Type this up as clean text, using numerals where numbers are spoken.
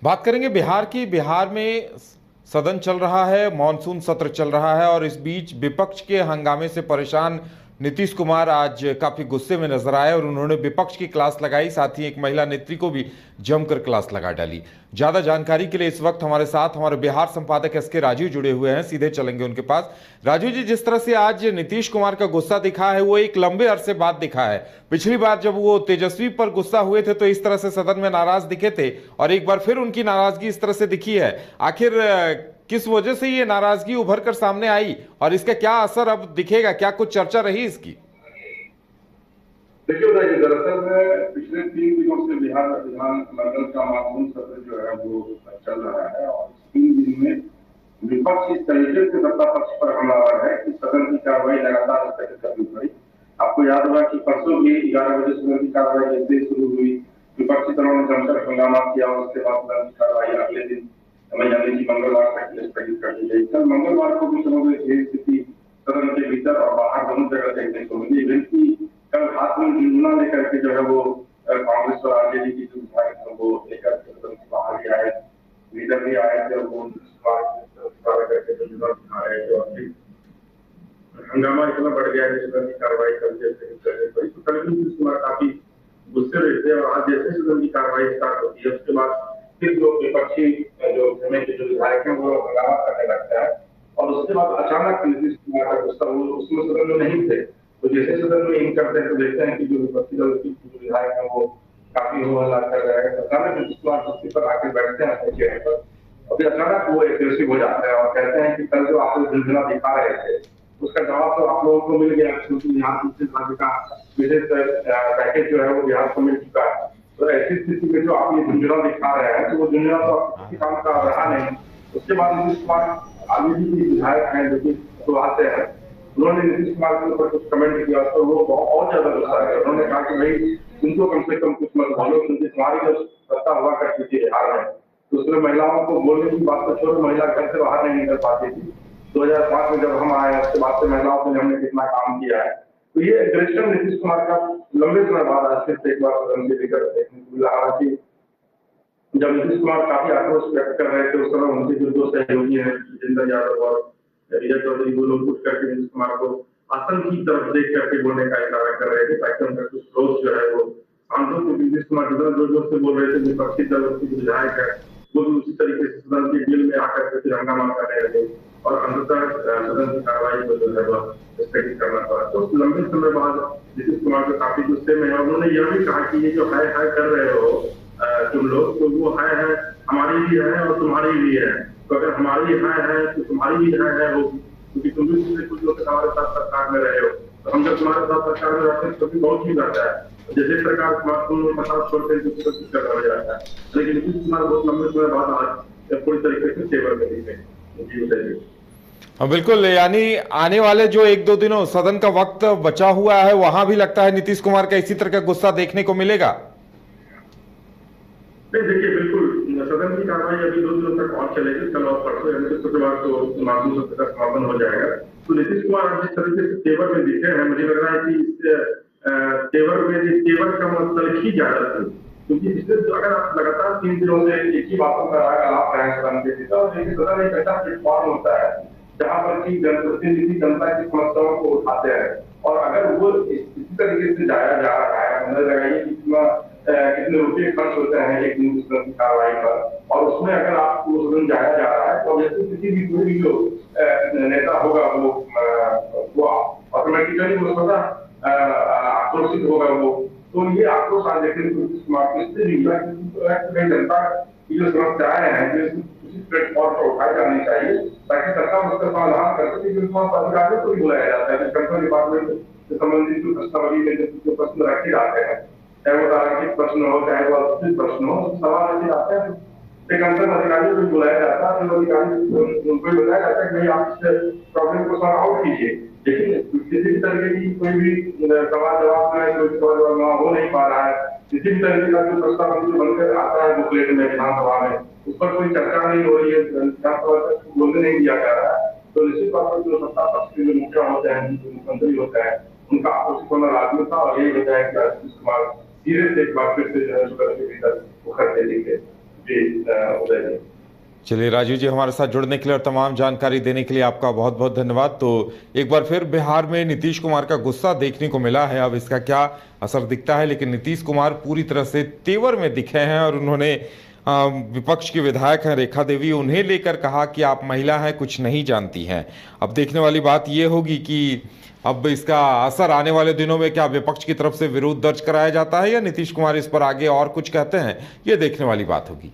बात करेंगे बिहार की। बिहार में सदन चल रहा है, मॉनसून सत्र चल रहा है और इस बीच विपक्ष के हंगामे से परेशान नीतीश कुमार आज काफी गुस्से में नजर आए और उन्होंने विपक्ष की क्लास लगाई, साथ ही एक महिला नेत्री को भी जमकर क्लास लगा डाली। ज्यादा जानकारी के लिए इस वक्त हमारे साथ हमारे बिहार संपादक एस के राजू जुड़े हुए हैं, सीधे चलेंगे उनके पास। राजू जी, जिस तरह से आज नीतीश कुमार का गुस्सा दिखा है वो एक लंबे अरसे बाद दिखा है। पिछली बार जब वो तेजस्वी पर गुस्सा हुए थे तो इस तरह से सदन में नाराज दिखे थे और एक बार फिर उनकी नाराजगी इस तरह से दिखी है। आखिर किस वजह से ये नाराजगी उभर कर सामने आई और इसका क्या असर अब दिखेगा? क्या कुछ चर्चा रही इसकी? देखिए बताइए, दरअसल में पिछले 3 दिनों से बिहार विधानमंडल का मानसून सत्र जो है वो चल रहा है और इस 3 दिन में विपक्ष इस तरीके से सत्ता पक्ष पर हमलावर है कि सदन की कार्रवाई लगातार स्थगित करनी पड़ी। आपको याद होगा कि परसों भी 11 बजे सदन की कार्रवाई जैसे ही शुरू हुई, विपक्षी दलों ने जमकर हंगामा किया और उसके बाद सदन की कार्रवाई अगले दिन यानी कि मंगलवार तक के लिए स्थगित कर दी गई। कल मंगलवार को भी समग्र स्थिति सदन के भीतर और बाहर दोनों जगह देखने को मिली। बल्कि कल हाथ में झुंझुना लेकर के जो है वो कांग्रेस और आरजेडी की जो विधायक है वो लेकर के सदन से बाहर भी आए, लीडर भी आए थे, वो करके झुंझुना दिखा रहे थे और फिर हंगामा इतना बढ़ गया कि सदन की कार्रवाई कल जैसे करनी पड़ी। तो कल भी नीतीश कुमार काफी गुस्से में थे और आज जैसे सदन की कार्रवाई स्टार्ट होती है उसके बाद फिर जो विपक्षी जो विधायक है वो हंगामा करने लगता है और उसके बाद अचानक नीतीश कुमार का गुस्सा, वो उसमें सदन में नहीं थे, तो जैसे सदन में इन करते हैं तो देखते हैं कि जो विपक्षी दल के विधायक है वो काफी हो हल्ला कर रहे हैं। अचानक नीतीश कुमार कुर्सी पर आकर बैठते हैं अपने चेहरे पर और फिर अचानक वो एग्रेसिव हो जाते हैं और कहते हैं कि कल जो आप झुंझुना दिखा रहे थे उसका जवाब तो आप लोगों को मिल गया, क्योंकि यहाँ दूसरे राज्य का विशेष पैकेज जो है वो बिहार को मिल चुका है। तो ऐसी स्थिति में जो आप ये झुंझुना दिखा रहे हैं तो वो झुंझुना तो किसी काम का रहा नहीं। उसके बाद नीतीश कुमार आगे भी विधायक हैं जो कि सुहाते हैं, उन्होंने नीतीश कुमार के ऊपर कुछ कमेंट किया तो वो और ज्यादा गुस्सा है। उन्होंने कहा कि भाई तुमको कम से कम कुछ मत बोलो, क्योंकि तुम्हारी जब सत्ता हुआ करती थी बिहार में तो उसमें महिलाओं को बोलने की बात तो छोड़ो, महिला घर से बाहर नहीं निकल पाती थी। 2005 में जब हम आए उसके बाद से महिलाओं के लिए हमने कितना काम किया है। तो ये एग्रेशन नीतीश कुमार का लंबे समय बाद आज फिर एक बार सदन के लेकर देखने को मिला। हालांकि जब नीतीश कुमार काफी आक्रोश व्यक्त कर रहे थे उस समय उनके जो दो सहयोगी हैं जितेंद्र यादव और विजय चौधरी, वो लोग उठ करके नीतीश कुमार को आसन की तरफ देख करके बोलने का इशारा कर रहे थे ताकि उनका कुछ क्रोध जो है वो शांत हो, क्योंकि नीतीश कुमार जितना जोर जोर से बोल रहे थे विपक्षी दल के विधायक है वो भी उसी तरीके से सदन के बिल में आकर के फिर हंगामा करने लगे और अंततः सदन की कार्रवाई को जो है वह स्थगित करना पड़ा। तो लंबे समय बाद नीतीश कुमार को काफी गुस्से में है। उन्होंने यह भी कहा कि ये जो हाय हाय कर रहे हो तुम लोग, तो वो हाय है हमारी भी है और तुम्हारी भी है। तो अगर हमारी हाय है तो तुम्हारी भी हाय है होगी, क्योंकि तुम भी पिछले कुछ लोग हमारे साथ सरकार में रहे हो। तो हम जब तुम्हारे साथ सरकार में रहते हैं तो भी बहुत ही रहता है, जैसे सरकार स्मार्टफोन का साथ छोड़ते हैं तो कुछ करना हो जाता है। लेकिन नीतीश कुमार बहुत लंबे समय बाद आज पूरी तरीके से फेवर में दिखे। जी बताइए। हाँ बिल्कुल, यानी आने वाले जो एक दो दिनों सदन का वक्त बचा हुआ है वहां भी लगता है नीतीश कुमार का इसी तरह का गुस्सा देखने को मिलेगा। नहीं देखिए, बिल्कुल सदन की कार्रवाई अभी 2 दिनों तक और चलेगी। कल और परसों यानी कि शुक्रवार को मानसून सत्र का समापन हो जाएगा। तो नीतीश कुमार अब जिस तरीके से तेवर में दिखे हैं, मुझे लग रहा है कि इस तेवर में तेवर का मतलब ही ज्यादा थी, क्योंकि पिछले अगर आप लगातार 3 दिनों से एक ही बातों का आलाप रहे हैं सदन के भीतर, और देखिए सदन एक ऐसा प्लेटफॉर्म होता है जहाँ पर की जनप्रतिनिधि जनता की समस्याओं को उठाते हैं और अगर वो इसी तरीके से जाया जा रहा है, मुझे लगाइए कि कितने रुपये खर्च होते हैं एक दिन सदन की कार्रवाई पर, और उसमें अगर आपको सदन जाया जा रहा है तो जैसे किसी भी कोई भी जो नेता होगा वो ऑटोमेटिकली वो स्वतः आक्रोशित होगा वो। तो ये आक्रोश आज देखने को नीतीश कुमार को इससे भी मिला कि जनता की जो समस्याएं हैं जो उसी प्लेटफॉर्म पर उठाई जानी चाहिए ताकि सरकार उसका समाधान कर सके। अधिकारियों को भी बुलाया जाता है, कंट्रोल डिपार्टमेंट से संबंधित जो प्रश्नावली में जो प्रश्न रखे जाते हैं, चाहे वो तार्किक प्रश्न हो चाहे वो अद्भुत प्रश्न हो, सवाल ऐसे आते हैं एक अंतर अधिकारियों को बुलाया जाता है, जो अधिकारी उनको बताया जाता है कि भाई आप इस प्रॉब्लम को सॉल्व आउट कीजिए। लेकिन किसी भी तरीके की कोई भी सवाल जवाब में कोई सवाल जवाब हो नहीं पा रहा है, किसी भी तरीके का जो प्रस्ताव बनकर आता है बुकलेट में विधानसभा में उस पर कोई चर्चा नहीं हो रही है, विधानसभा तक बोलने नहीं दिया जा रहा है, तो निश्चित तौर पर जो सत्ता पक्ष के जो मुखिया होते हैं, जो मुख्यमंत्री होता है, उनका आक्रोशित होना लाजमी था और यही वजह है कि नीतीश कुमार धीरे से एक बार फिर से जो है सदन के भीतर उखड़ते दिखे। जी उदय जी। चलिए राजीव जी, हमारे साथ जुड़ने के लिए और तमाम जानकारी देने के लिए आपका बहुत बहुत धन्यवाद। तो एक बार फिर बिहार में नीतीश कुमार का गुस्सा देखने को मिला है, अब इसका क्या असर दिखता है, लेकिन नीतीश कुमार पूरी तरह से तेवर में दिखे हैं और उन्होंने विपक्ष की विधायक हैं रेखा देवी, उन्हें लेकर कहा कि आप महिला हैं, कुछ नहीं जानती हैं। अब देखने वाली बात यह होगी कि अब इसका असर आने वाले दिनों में क्या विपक्ष की तरफ से विरोध दर्ज कराया जाता है या नीतीश कुमार इस पर आगे और कुछ कहते हैं, ये देखने वाली बात होगी।